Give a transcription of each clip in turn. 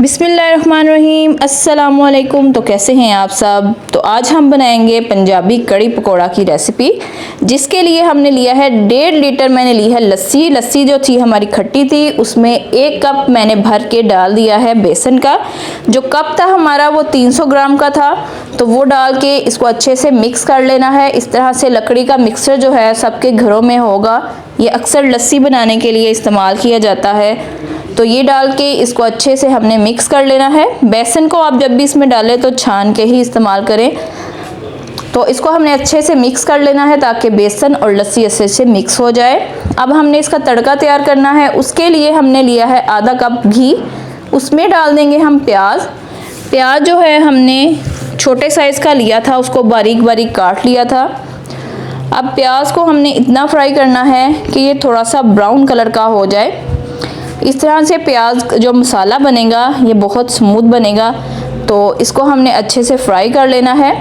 बिस्मिल्लाहिर्रहमानिर्रहीम, अस्सलामुअलैकुम। तो कैसे हैं आप सब। तो आज हम बनाएंगे पंजाबी कड़ी पकौड़ा की रेसिपी, जिसके लिए हमने लिया है 1.5 लीटर मैंने ली है लस्सी। लस्सी जो थी हमारी खट्टी थी, उसमें 1 कप मैंने भर के डाल दिया है बेसन का। जो कप था हमारा वो 300 ग्राम का था, तो वो डाल के इसको अच्छे से मिक्स कर लेना है। इस तरह से लकड़ी का मिक्सर जो है सबके घरों में होगा, ये अक्सर लस्सी बनाने के लिए इस्तेमाल किया जाता है। तो ये डाल के इसको अच्छे से हमने मिक्स कर लेना है। बेसन को आप जब भी इसमें डालें तो छान के ही इस्तेमाल करें। तो इसको हमने अच्छे से मिक्स कर लेना है ताकि बेसन और लस्सी अच्छे से मिक्स हो जाए। अब हमने इसका तड़का तैयार करना है। उसके लिए हमने लिया है आधा कप घी, उसमें डाल देंगे हम प्याज। प्याज जो है हमने छोटे साइज़ का लिया था, उसको बारीक बारीक काट लिया था। अब प्याज को हमने इतना फ्राई करना है कि ये थोड़ा सा ब्राउन कलर का हो जाए। इस तरह से प्याज जो मसाला बनेगा ये बहुत स्मूथ बनेगा, तो इसको हमने अच्छे से फ्राई कर लेना है।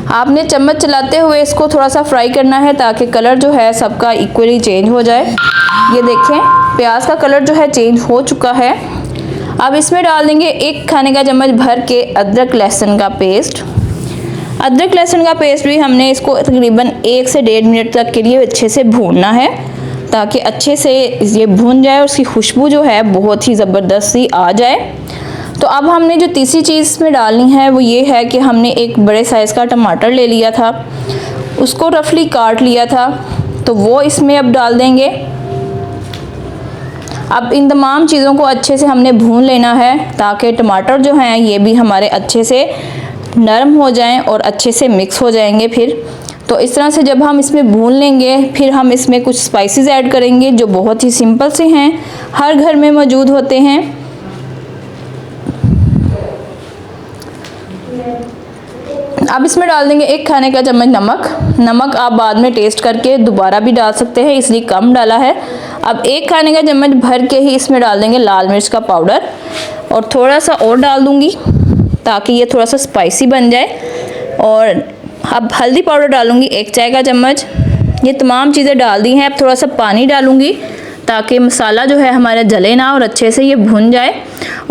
आपने चम्मच चलाते हुए इसको थोड़ा सा फ्राई करना है ताकि कलर जो है सबका इक्वली चेंज हो जाए। ये देखें, प्याज का कलर जो है चेंज हो चुका है। अब इसमें डाल देंगे 1 खाने का चम्मच भर के अदरक लहसुन का पेस्ट। अदरक लहसुन का पेस्ट भी हमने इसको तकरीबन 1 से 1.5 मिनट तक के लिए अच्छे से भूनना है, ताकि अच्छे से ये भून जाए और उसकी खुशबू जो है बहुत ही ज़बरदस्त सी आ जाए। तो अब हमने जो तीसरी चीज़ इसमें डालनी है वो ये है कि हमने एक बड़े साइज़ का टमाटर ले लिया था, उसको रफली काट लिया था, तो वो इसमें अब डाल देंगे। अब इन तमाम चीज़ों को अच्छे से हमने भून लेना है ताकि टमाटर जो हैं ये भी हमारे अच्छे से नरम हो जाएं और अच्छे से मिक्स हो जाएंगे। फिर तो इस तरह से जब हम इसमें भून लेंगे, फिर हम इसमें कुछ स्पाइसेस ऐड करेंगे जो बहुत ही सिंपल से हैं, हर घर में मौजूद होते हैं। अब इसमें डाल देंगे 1 खाने का चम्मच नमक। नमक आप बाद में टेस्ट करके दोबारा भी डाल सकते हैं, इसलिए कम डाला है। अब 1 खाने का चम्मच भर के ही इसमें डाल देंगे लाल मिर्च का पाउडर, और थोड़ा सा और डाल दूंगी ताकि ये थोड़ा सा स्पाइसी बन जाए। और अब हल्दी पाउडर डालूंगी 1 चाय का चम्मच। ये तमाम चीज़ें डाल दी हैं। अब थोड़ा सा पानी डालूंगी ताकि मसाला जो है हमारा जले ना और अच्छे से ये भुन जाए।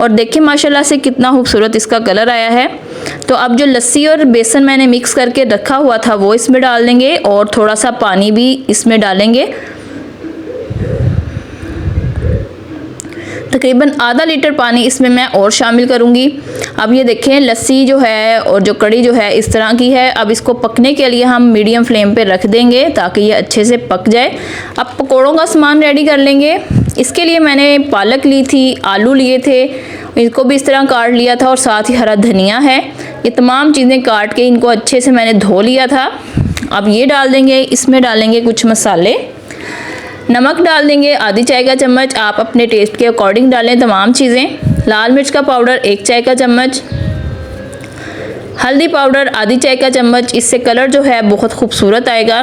और देखिए माशाल्लाह से कितना खूबसूरत इसका कलर आया है। तो अब जो लस्सी और बेसन मैंने मिक्स करके रखा हुआ था वो इसमें डाल देंगे, और थोड़ा सा पानी भी इसमें डालेंगे। तकरीबन आधा लीटर पानी इसमें मैं और शामिल करूंगी। अब ये देखें, लस्सी जो है और जो कड़ी जो है इस तरह की है। अब इसको पकने के लिए हम मीडियम फ्लेम पे रख देंगे ताकि ये अच्छे से पक जाए। अब पकौड़ों का सामान रेडी कर लेंगे। इसके लिए मैंने पालक ली थी, आलू लिए थे, इनको भी इस तरह काट लिया था, और साथ ही हरा धनिया है। ये तमाम चीज़ें काट के इनको अच्छे से मैंने धो लिया था। अब ये डाल देंगे। इसमें डालेंगे कुछ मसाले। नमक डाल देंगे आधी चाय का चम्मच, आप अपने टेस्ट के अकॉर्डिंग डालें तमाम चीज़ें। लाल मिर्च का पाउडर 1 चाय का चम्मच। हल्दी पाउडर आधी चाय का चम्मच, इससे कलर जो है बहुत खूबसूरत आएगा।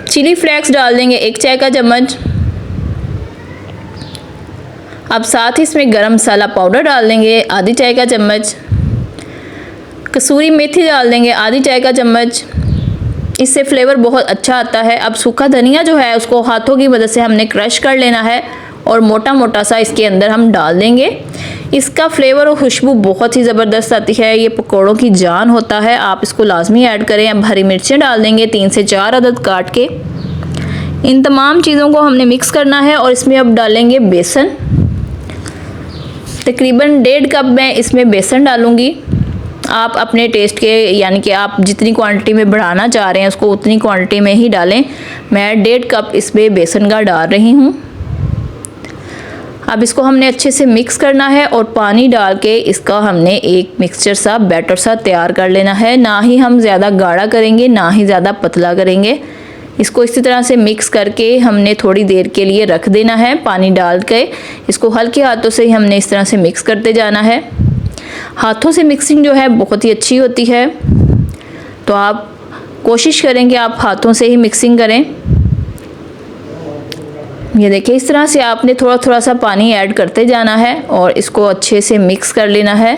चिली फ्लेक्स डाल देंगे 1 चाय का चम्मच। अब साथ ही इसमें गरम मसाला पाउडर डाल देंगे आधी चाय का चम्मच। कसूरी मेथी डाल देंगे आधी चाय का चम्मच, इससे फ्लेवर बहुत अच्छा आता है। अब सूखा धनिया जो है उसको हाथों की मदद से हमने क्रश कर लेना है और मोटा मोटा सा इसके अंदर हम डाल देंगे। इसका फ्लेवर और खुशबू बहुत ही ज़बरदस्त आती है, ये पकौड़ों की जान होता है। आप इसको लाजमी ऐड करें। अब हरी मिर्चें डाल देंगे 3 से 4 अदद काट के। इन तमाम चीज़ों को हमने मिक्स करना है, और इसमें अब डालेंगे बेसन। तकरीबन 1.5 कप मैं इसमें बेसन डालूँगी। आप अपने टेस्ट के, यानी कि आप जितनी क्वांटिटी में बढ़ाना चाह रहे हैं उसको उतनी क्वांटिटी में ही डालें। मैं 1.5 कप इसमें बेसन का डाल रही हूँ। अब इसको हमने अच्छे से मिक्स करना है, और पानी डाल के इसका हमने एक मिक्सचर सा, बैटर सा तैयार कर लेना है। ना ही हम ज़्यादा गाढ़ा करेंगे, ना ही ज़्यादा पतला करेंगे। इसको इसी तरह से मिक्स करके हमने थोड़ी देर के लिए रख देना है। पानी डाल के इसको हल्के हाथों से ही हमने इस तरह से मिक्स करते जाना है। हाथों से मिक्सिंग जो है बहुत ही अच्छी होती है, तो आप कोशिश करें कि आप हाथों से ही मिक्सिंग करें। ये देखिए, इस तरह से आपने थोड़ा थोड़ा सा पानी ऐड करते जाना है और इसको अच्छे से मिक्स कर लेना है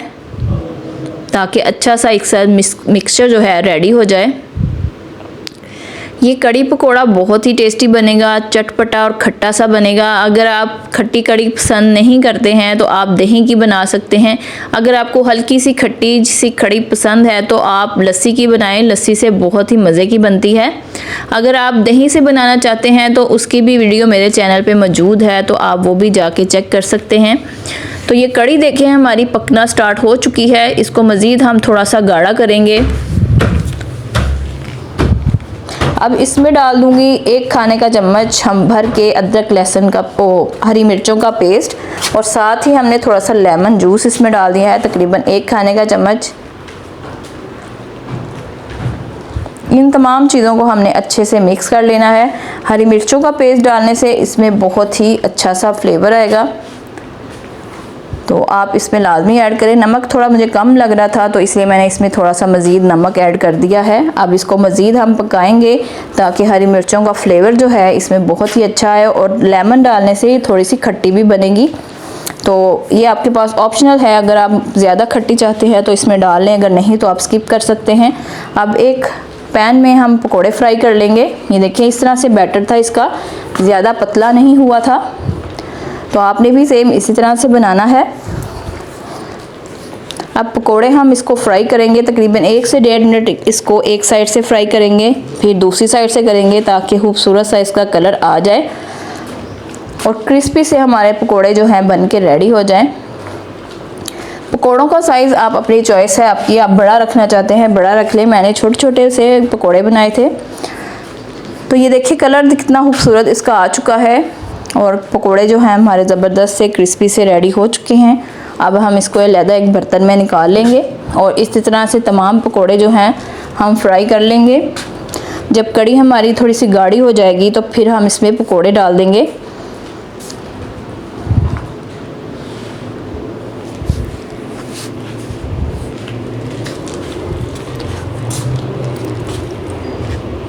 ताकि अच्छा सा एक साथ मिक्सचर जो है रेडी हो जाए। ये कड़ी पकोड़ा बहुत ही टेस्टी बनेगा, चटपटा और खट्टा सा बनेगा। अगर आप खट्टी कड़ी पसंद नहीं करते हैं तो आप दही की बना सकते हैं। अगर आपको हल्की सी खट्टी सी कड़ी पसंद है तो आप लस्सी की बनाएं, लस्सी से बहुत ही मज़े की बनती है। अगर आप दही से बनाना चाहते हैं तो उसकी भी वीडियो मेरे चैनल पे मौजूद है, तो आप वो भी जाके चेक कर सकते हैं। तो ये कड़ी देखें हमारी पकना स्टार्ट हो चुकी है। इसको मज़ीद हम थोड़ा सा गाढ़ा करेंगे। अब इसमें डाल दूंगी 1 खाने का चम्मच हम भर के अदरक लहसुन का हरी मिर्चों का पेस्ट, और साथ ही हमने थोड़ा सा लेमन जूस इसमें डाल दिया है, तकरीबन 1 खाने का चम्मच। इन तमाम चीज़ों को हमने अच्छे से मिक्स कर लेना है। हरी मिर्चों का पेस्ट डालने से इसमें बहुत ही अच्छा सा फ्लेवर आएगा, तो आप इसमें लाजमी ऐड करें। नमक थोड़ा मुझे कम लग रहा था तो इसलिए मैंने इसमें थोड़ा सा मज़ीद नमक ऐड कर दिया है। अब इसको मज़ीद हम पकाएंगे ताकि हरी मिर्चों का फ्लेवर जो है इसमें बहुत ही अच्छा है, और लेमन डालने से थोड़ी सी खट्टी भी बनेगी। तो ये आपके पास ऑप्शनल है, अगर आप ज़्यादा खट्टी चाहते हैं तो इसमें डाल लें, अगर नहीं तो आप स्किप कर सकते हैं। अब एक पैन में हम पकोड़े फ्राई कर लेंगे। ये देखिए इस तरह से बैटर था इसका, ज़्यादा पतला नहीं हुआ था, तो आपने भी सेम इसी तरह से बनाना है। अब पकोड़े हम इसको फ्राई करेंगे तकरीबन 1 से 1.5 मिनट इसको एक साइड से फ्राई करेंगे, फिर दूसरी साइड से करेंगे ताकि खूबसूरत सा इसका कलर आ जाए और क्रिस्पी से हमारे पकोड़े जो हैं बन के रेडी हो जाएं। पकोड़ों का साइज़ आप अपनी चॉइस है आपकी, आप बड़ा रखना चाहते हैं बड़ा रख लें। मैंने छोटे छोटे से पकोड़े बनाए थे। तो ये देखिए कलर कितना खूबसूरत इसका आ चुका है, और पकोड़े जो हैं हमारे ज़बरदस्त से क्रिस्पी से रेडी हो चुके हैं। अब हम इसको अलग एक बर्तन में निकाल लेंगे और इस तरह से तमाम पकोड़े जो हैं हम फ्राई कर लेंगे। जब कड़ी हमारी थोड़ी सी गाढ़ी हो जाएगी तो फिर हम इसमें पकोड़े डाल देंगे।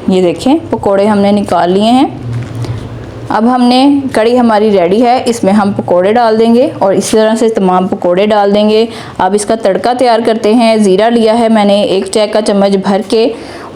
ये देखें पकोड़े हमने निकाल लिए हैं। अब हमने कड़ी हमारी रेडी है, इसमें हम पकोड़े डाल देंगे और इसी तरह से तमाम पकोड़े डाल देंगे। अब इसका तड़का तैयार करते हैं। ज़ीरा लिया है मैंने 1 चाय का चम्मच भर के,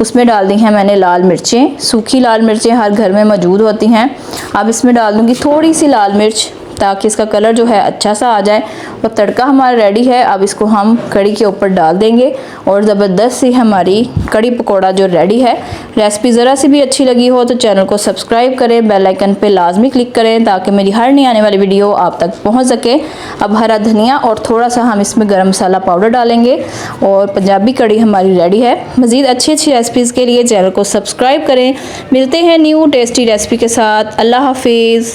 उसमें डाल दी हैं मैंने लाल मिर्चें, सूखी लाल मिर्चें हर घर में मौजूद होती हैं। अब इसमें डाल दूँगी थोड़ी सी लाल मिर्च ताकि इसका कलर जो है अच्छा सा आ जाए, और तड़का हमारा रेडी है। अब इसको हम कड़ी के ऊपर डाल देंगे और ज़बरदस्त सी हमारी कड़ी पकोड़ा जो रेडी है। रेसिपी ज़रा सी भी अच्छी लगी हो तो चैनल को सब्सक्राइब करें, बेल आइकन पे लाजमी क्लिक करें ताकि मेरी हर नई आने वाली वीडियो आप तक पहुंच सके। अब हरा धनिया और थोड़ा सा हम इसमें गरम मसाला पाउडर डालेंगे और पंजाबी कड़ी हमारी रेडी है। मज़ीद अच्छी अच्छी रेसिपीज़ के लिए चैनल को सब्सक्राइब करें। मिलते हैं न्यू टेस्टी रेसिपी के साथ। अल्लाह हाफिज़।